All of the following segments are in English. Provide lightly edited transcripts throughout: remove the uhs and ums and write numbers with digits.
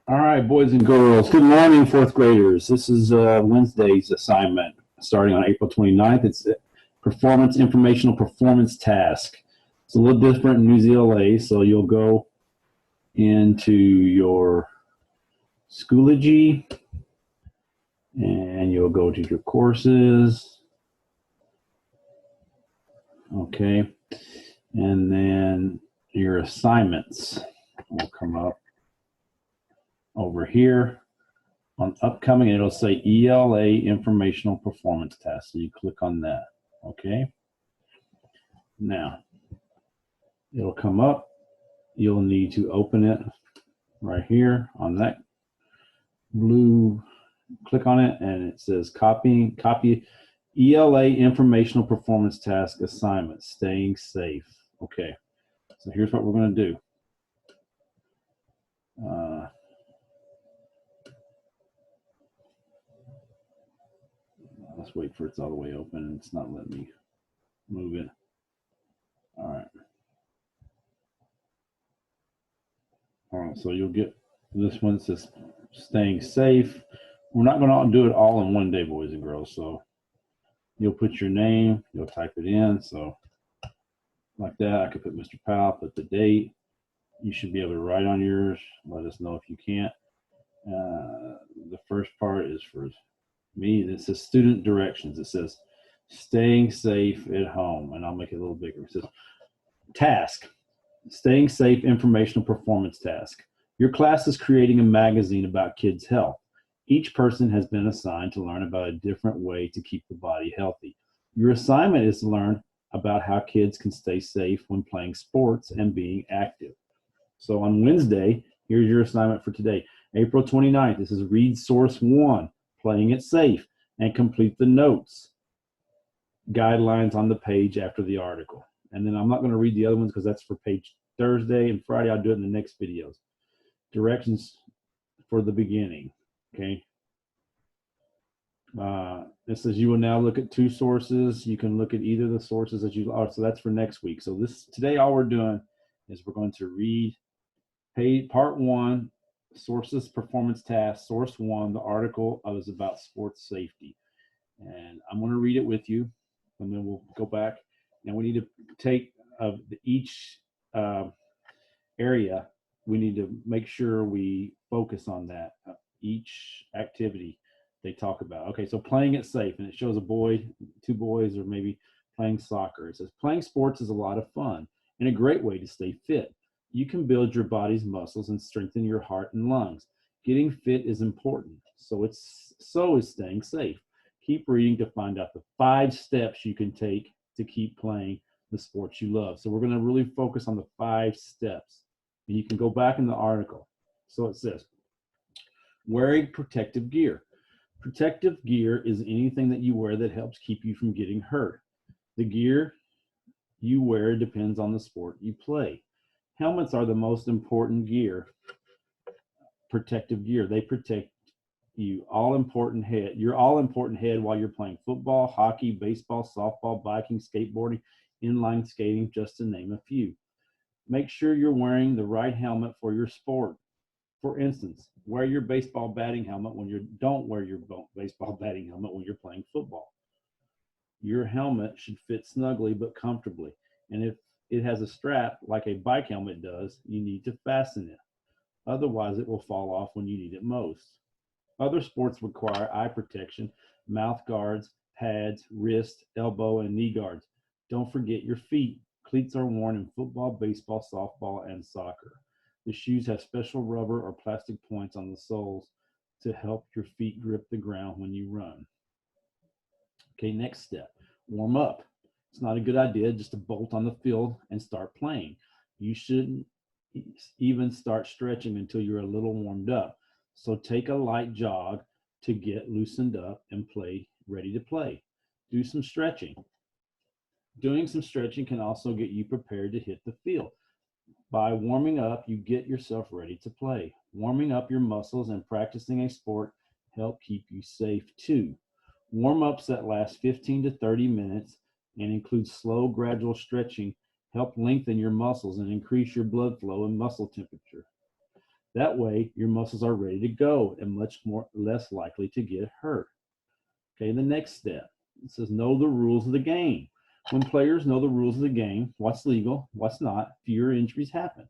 All right, boys and girls. Good morning, fourth graders. This is Wednesday's assignment starting on April 29th. It's a performance informational performance task. It's a little different in New Zealand, so you'll go into your Schoology and you'll go to your courses. Okay. And then your assignments will come up over here. On upcoming, it'll say ELA informational performance task. So you click on that. Okay. Now, it'll come up. You'll need to open it right here on that blue. Click on it, and it says copy ELA informational performance task assignment, staying safe. Okay. So here's what we're going to do. Let's wait for it's all the way open. It's not letting me move it. All right. All right, so you'll get this one. It says staying safe. We're not going to do it all in one day, boys and girls. So you'll put your name, you'll type it in. So like that, I could put Mr. Powell, put the date. You should be able to write on yours. Let us know if you can't. The first part is for me. It says student directions. It says staying safe at home, and I'll make it a little bigger. It says task, staying safe informational performance task. Your class is creating a magazine about kids' health. Each person has been assigned to learn about a different way to keep the body healthy. Your assignment is to learn about how kids can stay safe when playing sports and being active. So on Wednesday, here's your assignment for today. April 29th, this is read source 1, playing it safe, and complete the notes, guidelines on the page after the article. And then I'm not going to read the other ones because that's for page Thursday and Friday. I'll do it in the next videos. Directions for the beginning. Okay. It says you will now look at 2 sources. You can look at either of the sources that you. So that's for next week. So today, all we're doing is we're going to read part 1, sources performance task, source 1. The article is about sports safety, and I'm going to read it with you, and then we'll go back. And we need to take each area. We need to make sure we focus on that. Each activity they talk about. Okay, so playing it safe, and it shows a boy, 2 boys, or maybe playing soccer. It says playing sports is a lot of fun and a great way to stay fit. You can build your body's muscles and strengthen your heart and lungs. Getting fit is important, so is staying safe. Keep reading to find out the 5 steps you can take to keep playing the sports you love. So we're going to really focus on the 5 steps. And you can go back in the article. So it says, wearing protective gear. Protective gear is anything that you wear that helps keep you from getting hurt. The gear you wear depends on the sport you play. Helmets are the most important gear. Protective gear. They protect you your all important head while you're playing football, hockey, baseball, softball, biking, skateboarding, inline skating, just to name a few. Make sure you're wearing the right helmet for your sport. For instance, wear your baseball batting helmet when you don't wear your baseball batting helmet when you're playing football. Your helmet should fit snugly but comfortably, and if it has a strap like a bike helmet does, you need to fasten it. Otherwise, it will fall off when you need it most. Other sports require eye protection, mouth guards, pads, wrist, elbow, and knee guards. Don't forget your feet. Cleats are worn in football, baseball, softball, and soccer. The shoes have special rubber or plastic points on the soles to help your feet grip the ground when you run. Okay, next step, warm up. It's not a good idea just to bolt on the field and start playing. You shouldn't even start stretching until you're a little warmed up. So take a light jog to get loosened up and ready to play. Do some stretching. Doing some stretching can also get you prepared to hit the field. By warming up, you get yourself ready to play. Warming up your muscles and practicing a sport help keep you safe too. Warm-ups that last 15 to 30 minutes and include slow, gradual stretching help lengthen your muscles and increase your blood flow and muscle temperature. That way, your muscles are ready to go and much less likely to get hurt. Okay, the next step, it says know the rules of the game. When players know the rules of the game, what's legal, what's not, fewer injuries happen.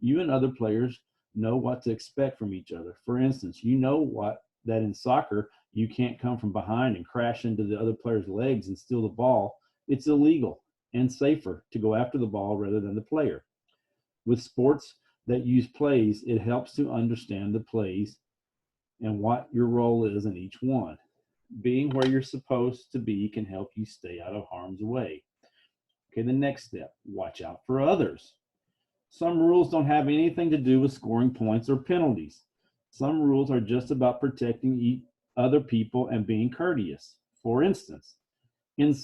You and other players know what to expect from each other. For instance, you know that in soccer, you can't come from behind and crash into the other player's legs and steal the ball. It's illegal and safer to go after the ball rather than the player. With sports that use plays, it helps to understand the plays and what your role is in each one. Being where you're supposed to be can help you stay out of harm's way. Okay, the next step, watch out for others. Some rules don't have anything to do with scoring points or penalties. Some rules are just about protecting other people and being courteous. For instance, in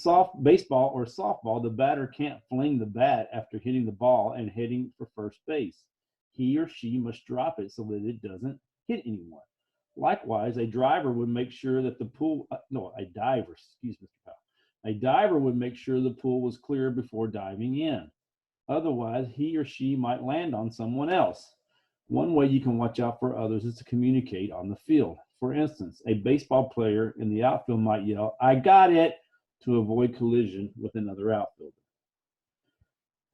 baseball or softball, the batter can't fling the bat after hitting the ball and heading for first base. He or she must drop it so that it doesn't hit anyone. Likewise, a driver would make sure that a diver, excuse me, Mr. Powell. A diver would make sure the pool was clear before diving in. Otherwise, he or she might land on someone else. One way you can watch out for others is to communicate on the field. For instance, a baseball player in the outfield might yell, "I got it," to avoid collision with another outfielder.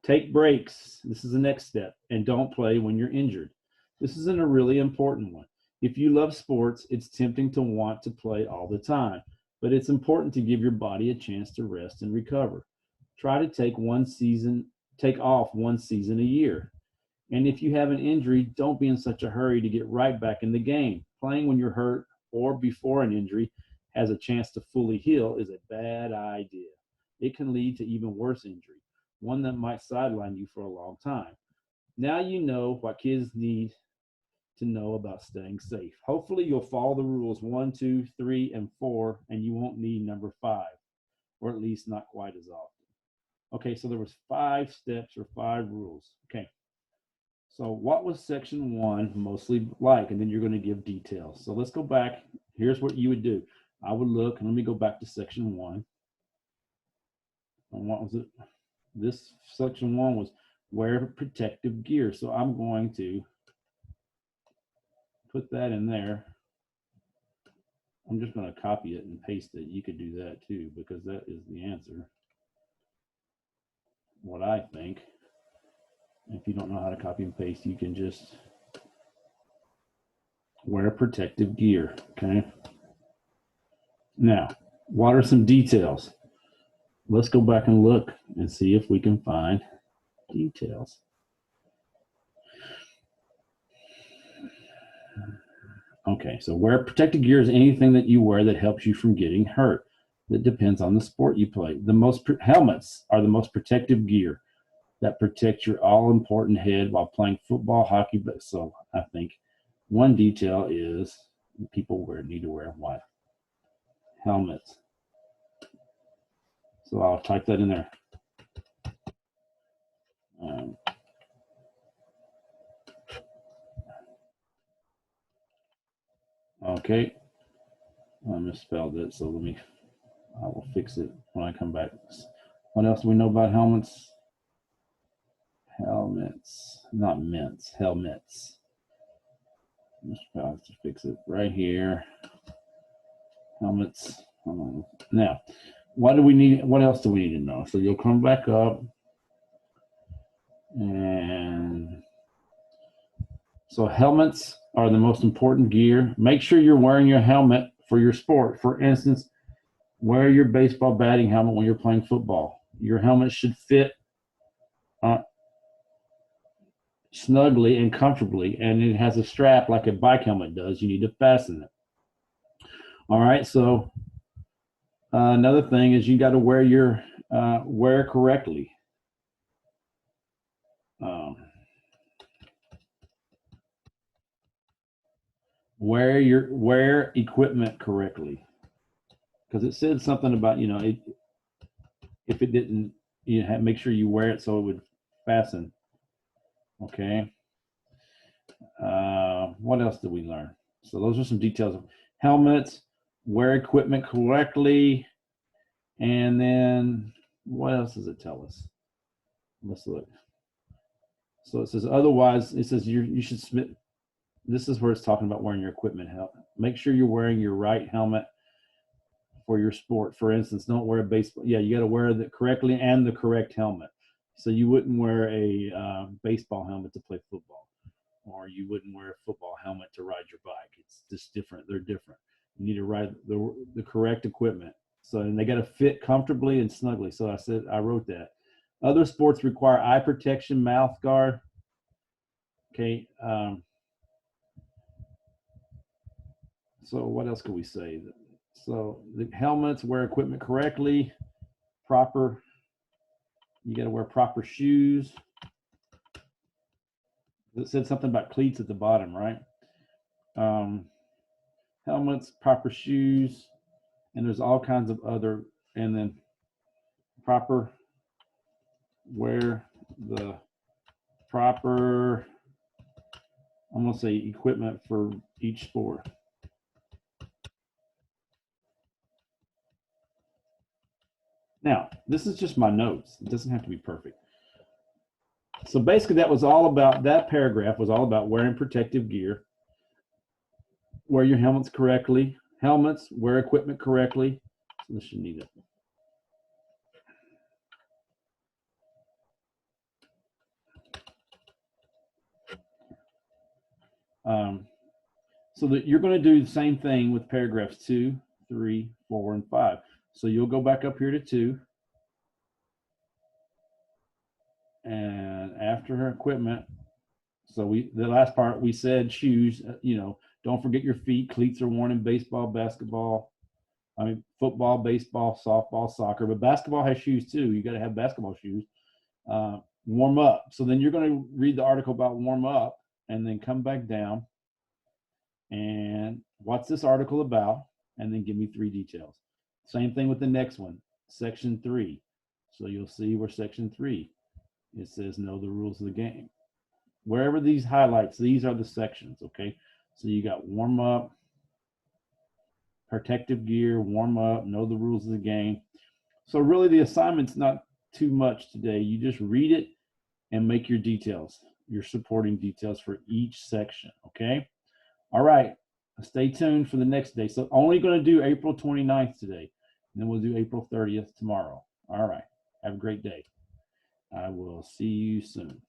Take breaks. This is the next step. And don't play when you're injured. This isn't a really important one. If you love sports, it's tempting to want to play all the time, but it's important to give your body a chance to rest and recover. Try to take off one season a year. And if you have an injury, don't be in such a hurry to get right back in the game. Playing when you're hurt or before an injury has a chance to fully heal is a bad idea. It can lead to even worse injury, one that might sideline you for a long time. Now you know what kids need to know about staying safe. Hopefully you'll follow the rules 1, 2, 3, and 4, and you won't need number 5, or at least not quite as often. Okay, so there was 5 steps or 5 rules. Okay, so what was section 1 mostly like? And then you're going to give details. So let's go back. Here's what you would do. I would look, and let me go back to section 1. And what was it? This section 1 was wear protective gear. So I'm going to put that in there. I'm just going to copy it and paste it. You could do that too, because that is the answer. What I think. If you don't know how to copy and paste, you can just wear protective gear. Okay. Now, what are some details? Let's go back and look and see if we can find details. Okay, so wear protective gear is anything that you wear that helps you from getting hurt. That depends on the sport you play. Helmets are the most protective gear that protect your all-important head while playing football, hockey. But so I think one detail is people need to wear what? Helmets. So I'll type that in there. Okay, I misspelled it, so I will fix it when I come back. What else do we know about helmets? Helmets, not mints, helmets. I'll have to fix it right here. Helmets. Now, what do we need? What else do we need to know? So you'll come back up, and so helmets are the most important gear. Make sure you're wearing your helmet for your sport. For instance, wear your baseball batting helmet when you're playing football. Your helmet should fit snugly and comfortably, and it has a strap like a bike helmet does. You need to fasten it. All right, so another thing is you got to wear correctly. Wear equipment correctly, because it said something about if it didn't, make sure you wear it so it would fasten. Okay. What else did we learn? So those are some details of helmets, wear equipment correctly, and then what else does it tell us? Let's look. So it says otherwise, it says you should submit this is where it's talking about wearing your equipment helmet. Make sure you're wearing your right helmet for your sport. For instance, don't wear a baseball. Yeah, you got to wear it correctly and the correct helmet. So you wouldn't wear a baseball helmet to play football, or you wouldn't wear a football helmet to ride your bike. It's just different. They're different. You need to ride the correct equipment. So, and they got to fit comfortably and snugly. So I wrote that. Other sports require eye protection, mouth guard. Okay. So what else can we say? So the helmets, wear equipment correctly, proper. You got to wear proper shoes. It said something about cleats at the bottom, right? Helmets, proper shoes, and there's all kinds of other, and then proper, wear the proper, I'm going to say equipment for each sport. Now, this is just my notes. It doesn't have to be perfect. So basically that was all about, that paragraph was all about wearing protective gear, wear your helmets correctly, helmets, wear equipment correctly. So this should need it. So that you're going to do the same thing with paragraphs 2, 3, 4, and 5. So you'll go back up here to 2. And after her equipment, so the last part we said shoes, don't forget your feet. Cleats are worn in baseball, basketball, football, baseball, softball, soccer, but basketball has shoes too. You got to have basketball shoes. Warm up. So then you're going to read the article about warm up and then come back down and what's this article about? And then give me 3 details. Same thing with the next one, section 3. So you'll see where section 3, it says know the rules of the game. Wherever these highlights, these are the sections, okay? So you got warm up, protective gear, warm up, know the rules of the game. So really the assignment's not too much today. You just read it and make your details, your supporting details for each section, okay? All right, stay tuned for the next day. So only going to do April 29th today, and then we'll do April 30th tomorrow. All right, have a great day. I will see you soon.